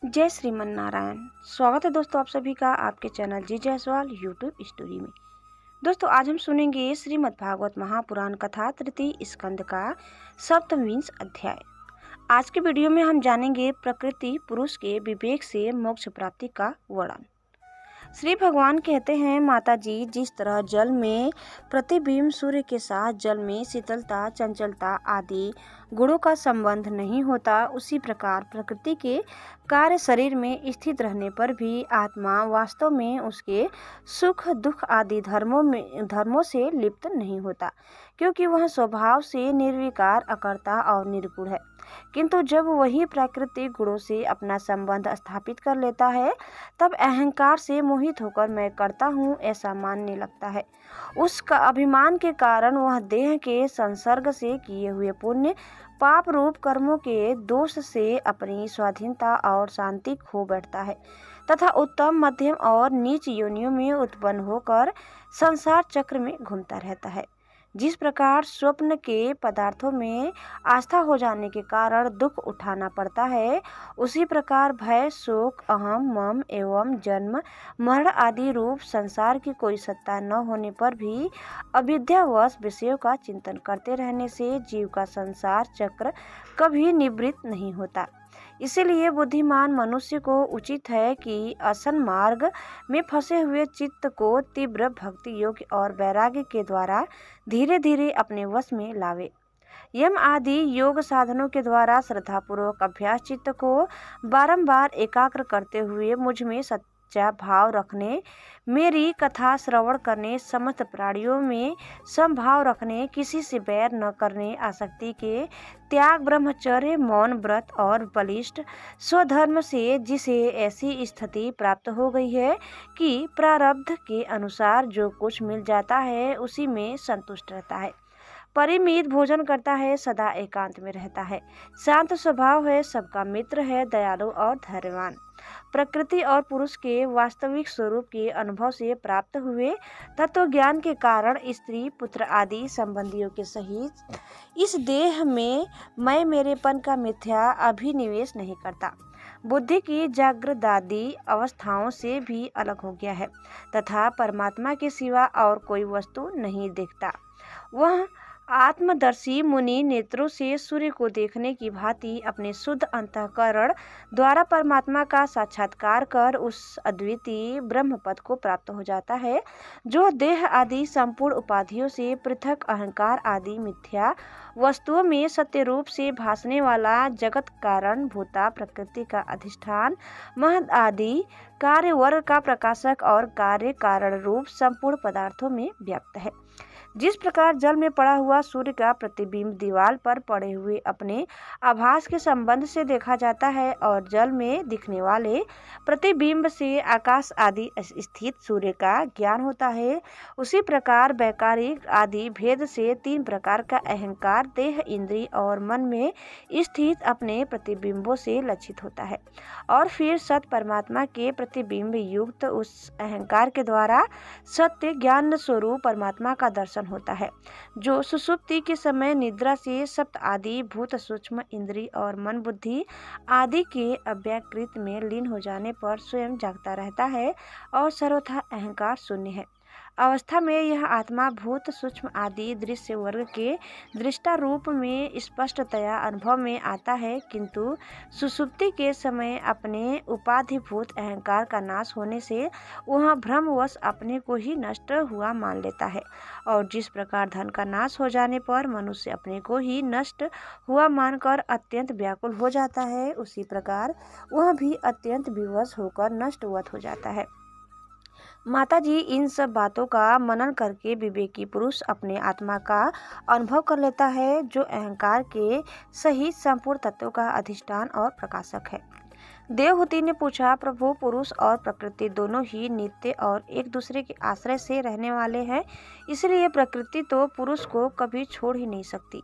जय श्रीमन नारायण। स्वागत है दोस्तों आप सभी का आपके चैनल जी जायसवाल यूट्यूब स्टोरी में। दोस्तों आज हम सुनेंगे श्रीमद् भागवत महापुराण कथा तृतीय स्कंद का सप्तमविंश अध्याय। आज के वीडियो में हम जानेंगे प्रकृति पुरुष के विवेक से मोक्ष प्राप्ति का वर्णन। श्री भगवान कहते हैं, माता जी, जिस तरह जल में प्रतिबिंब सूर्य के साथ जल में शीतलता, चंचलता आदि गुणों का संबंध नहीं होता, उसी प्रकार प्रकृति के कार्य शरीर में स्थित रहने पर भी आत्मा वास्तव में उसके सुख दुख आदि धर्मों से लिप्त नहीं होता, क्योंकि वह स्वभाव से निर्विकार, अकर्ता और निर्गुण है। किंतु जब वही प्राकृतिक गुणों से अपना संबंध स्थापित कर लेता है, तब अहंकार से मोहित होकर मैं करता हूँ ऐसा मानने लगता है। उसका अभिमान के कारण वह देह के संसर्ग से किए हुए पुण्य पाप रूप कर्मों के दोष से अपनी स्वाधीनता और शांति खो बैठता है तथा उत्तम, मध्यम और नीच योनियों में उत्पन्न होकर संसार चक्र में घूमता रहता है। जिस प्रकार स्वप्न के पदार्थों में आस्था हो जाने के कारण दुख उठाना पड़ता है, उसी प्रकार भय, शोक, अहम, मम एवं जन्म मरण आदि रूप संसार की कोई सत्ता न होने पर भी अविद्यावश विषयों का चिंतन करते रहने से जीव का संसार चक्र कभी निवृत्त नहीं होता। इसीलिए बुद्धिमान मनुष्य को उचित है कि असन मार्ग में फंसे हुए चित्त को तीव्र भक्ति योग और वैराग्य के द्वारा धीरे धीरे अपने वश में लावे। यम आदि योग साधनों के द्वारा श्रद्धापूर्वक अभ्यास चित्त को बारंबार एकाग्र करते हुए मुझ में सच्चा भाव रखने, मेरी कथा श्रवण करने, समस्त प्राणियों में समभाव रखने, किसी से बैर न करने, आसक्ति के त्याग, ब्रह्मचर्य, मौन व्रत और बलिष्ठ स्वधर्म से जिसे ऐसी स्थिति प्राप्त हो गई है कि प्रारब्ध के अनुसार जो कुछ मिल जाता है उसी में संतुष्ट रहता है, परिमित भोजन करता है, सदा एकांत में रहता है, शांत स्वभाव है, सबका मित्र है, दयालु और धैर्यवान, प्रकृति और पुरुष के वास्तविक स्वरूप के अनुभव से प्राप्त हुए तत्व ज्ञान के कारण स्त्री पुत्र आदि संबंधियों के सहित इस देह में मैं मेरेपन का मिथ्या अभिनिवेश नहीं करता, बुद्धि की जागृदादि अवस्थाओं से भी अलग हो गया है तथा परमात्मा के सिवा और कोई वस्तु नहीं दिखता। वह आत्मदर्शी मुनि नेत्रों से सूर्य को देखने की भांति अपने शुद्ध अंतःकरण द्वारा परमात्मा का साक्षात्कार कर उस अद्वितीय ब्रह्म पद को प्राप्त हो जाता है, जो देह आदि संपूर्ण उपाधियों से पृथक अहंकार आदि मिथ्या वस्तुओं में सत्य रूप से भासने वाला जगत कारण भूता प्रकृति का अधिष्ठान महद आदि कार्य वर्ग का प्रकाशक और कार्य कारण रूप संपूर्ण पदार्थों में व्याप्त है। जिस प्रकार जल में पड़ा हुआ सूर्य का प्रतिबिंब दीवार पर पड़े हुए अपने आभास के संबंध से देखा जाता है और जल में दिखने वाले प्रतिबिंब से आकाश आदि स्थित सूर्य का ज्ञान होता है, उसी प्रकार वैकारिक आदि भेद से तीन प्रकार का अहंकार देह, इंद्रिय और मन में स्थित अपने प्रतिबिंबों से लक्षित होता है और फिर सत परमात्मा के प्रतिबिंब युक्त उस अहंकार के द्वारा सत्य ज्ञान स्वरूप परमात्मा का दर्शन होता है, जो सुषुप्ति के समय निद्रा से सप्त आदि भूत सूक्ष्म इंद्रिय और मन बुद्धि आदि के अव्याकृत में लीन हो जाने पर स्वयं जागता रहता है और सर्वथा अहंकार शून्य है। अवस्था में यह आत्मा भूत सूक्ष्म आदि दृश्य वर्ग के दृष्टा रूप में स्पष्टतया अनुभव में आता है, किंतु सुषुप्ति के समय अपने उपाधिभूत अहंकार का नाश होने से वह भ्रमवश अपने को ही नष्ट हुआ मान लेता है और जिस प्रकार धन का नाश हो जाने पर मनुष्य अपने को ही नष्ट हुआ मानकर अत्यंत व्याकुल हो जाता है, उसी प्रकार वह भी अत्यंत विवश होकर नष्टवत हो जाता है। माता जी, इन सब बातों का मनन करके विवेकी पुरुष अपने आत्मा का अनुभव कर लेता है, जो अहंकार के सहित संपूर्ण तत्वों का अधिष्ठान और प्रकाशक है। देवहूति ने पूछा, प्रभु, पुरुष और प्रकृति दोनों ही नित्य और एक दूसरे के आश्रय से रहने वाले हैं, इसलिए प्रकृति तो पुरुष को कभी छोड़ ही नहीं सकती।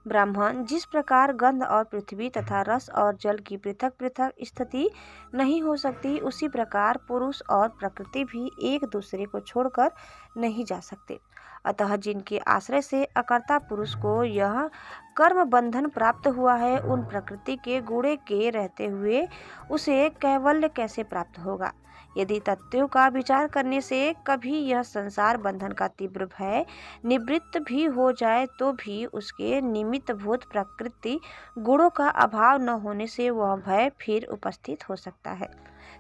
ब्राह्मण, जिस प्रकार गंध और पृथ्वी तथा रस और जल की पृथक पृथक स्थिति नहीं हो सकती, उसी प्रकार पुरुष और प्रकृति भी एक दूसरे को छोड़कर नहीं जा सकते। अतः जिनके आश्रय से अकर्ता पुरुष को यह कर्म बंधन प्राप्त हुआ है, उन प्रकृति के गुणे के रहते हुए उसे कैवल्य कैसे प्राप्त होगा? यदि तथ्यों का विचार करने से कभी यह संसार बंधन का तीव्र भय निवृत्त भी हो जाए, तो भी उसके निमित्त भूत प्रकृति गुणों का अभाव न होने से वह भय फिर उपस्थित हो सकता है।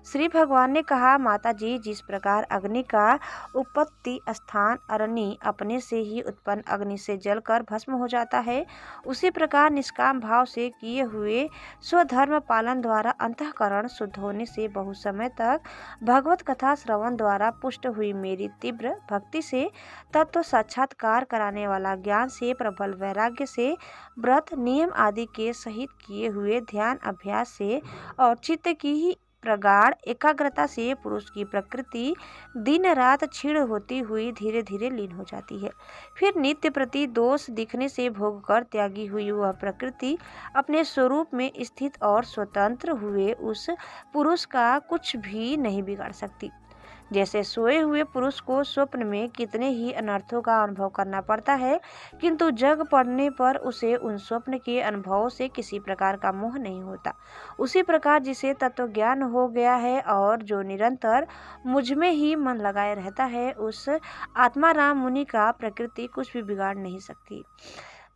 श्री भगवान ने कहा, माता जी, जिस प्रकार अग्नि का उत्पत्ति स्थान अरणी अपने से ही उत्पन्न अग्नि से जलकर भस्म हो जाता है, उसी प्रकार निष्काम भाव से किए हुए स्वधर्म पालन द्वारा अंतःकरण शुद्ध होने से बहुत समय तक भगवत कथा श्रवण द्वारा पुष्ट हुई मेरी तीव्र भक्ति से, तत्व साक्षात्कार कराने वाला ज्ञान से, प्रबल वैराग्य से, व्रत नियम आदि के सहित किए हुए ध्यान अभ्यास से और चित्त की ही प्रगाढ़ एकाग्रता से पुरुष की प्रकृति दिन रात क्षीण होती हुई धीरे धीरे लीन हो जाती है। फिर नित्य प्रति दोष दिखने से भोग कर त्यागी हुई वह प्रकृति अपने स्वरूप में स्थित और स्वतंत्र हुए उस पुरुष का कुछ भी नहीं बिगाड़ सकती। जैसे सोए हुए पुरुष को स्वप्न में कितने ही अनर्थों का अनुभव करना पड़ता है, किंतु जग पड़ने पर उसे उन स्वप्न के अनुभवों से किसी प्रकार का मोह नहीं होता, उसी प्रकार जिसे तत्व ज्ञान हो गया है और जो निरंतर मुझ में ही मन लगाए रहता है, उस आत्माराम मुनि का प्रकृति कुछ भी बिगाड़ नहीं सकती।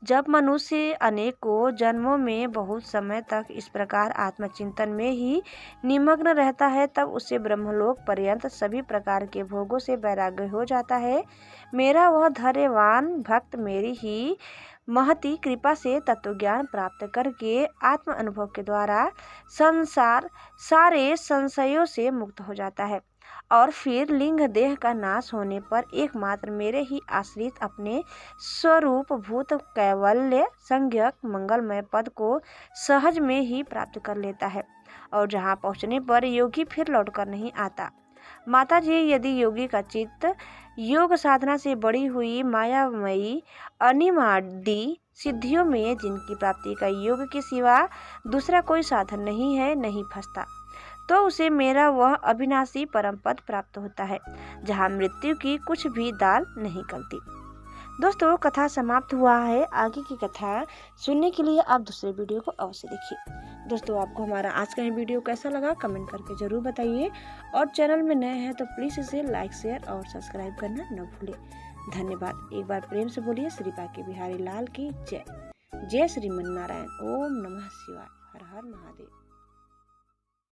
जब मनुष्य अनेकों जन्मों में बहुत समय तक इस प्रकार आत्मचिंतन में ही निमग्न रहता है, तब उसे ब्रह्मलोक पर्यंत सभी प्रकार के भोगों से वैराग्य हो जाता है। मेरा वह धैर्यवान भक्त मेरी ही महती कृपा से तत्वज्ञान प्राप्त करके आत्म अनुभव के द्वारा संसार सारे संशयों से मुक्त हो जाता है और फिर लिंग देह का नाश होने पर एकमात्र मेरे ही आश्रित अपने स्वरूप भूत कैवल्य संज्ञक मंगलमय पद को सहज में ही प्राप्त कर लेता है और जहाँ पहुँचने पर योगी फिर लौटकर नहीं आता। माता जी, यदि योगी का चित्त योग साधना से बड़ी हुई मायामयी अनिमादी सिद्धियों में, जिनकी प्राप्ति का योग के सिवा दूसरा कोई साधन नहीं है, नहीं फंसता, तो उसे मेरा वह अविनाशी परम पद प्राप्त होता है, जहाँ मृत्यु की कुछ भी दाल नहीं गलती। दोस्तों, कथा समाप्त हुआ है। आगे की कथा सुनने के लिए आप दूसरे वीडियो को अवश्य देखिए। दोस्तों, आपको हमारा आज का ये वीडियो कैसा लगा कमेंट करके जरूर बताइए और चैनल में नए हैं तो प्लीज़ इसे लाइक शेयर और सब्सक्राइब करना न भूलें। धन्यवाद। एक बार प्रेम से बोलिए श्री बांके बिहारी लाल की जय। जय श्रीमन नारायण। ओम नमः शिवाय। हर हर महादेव।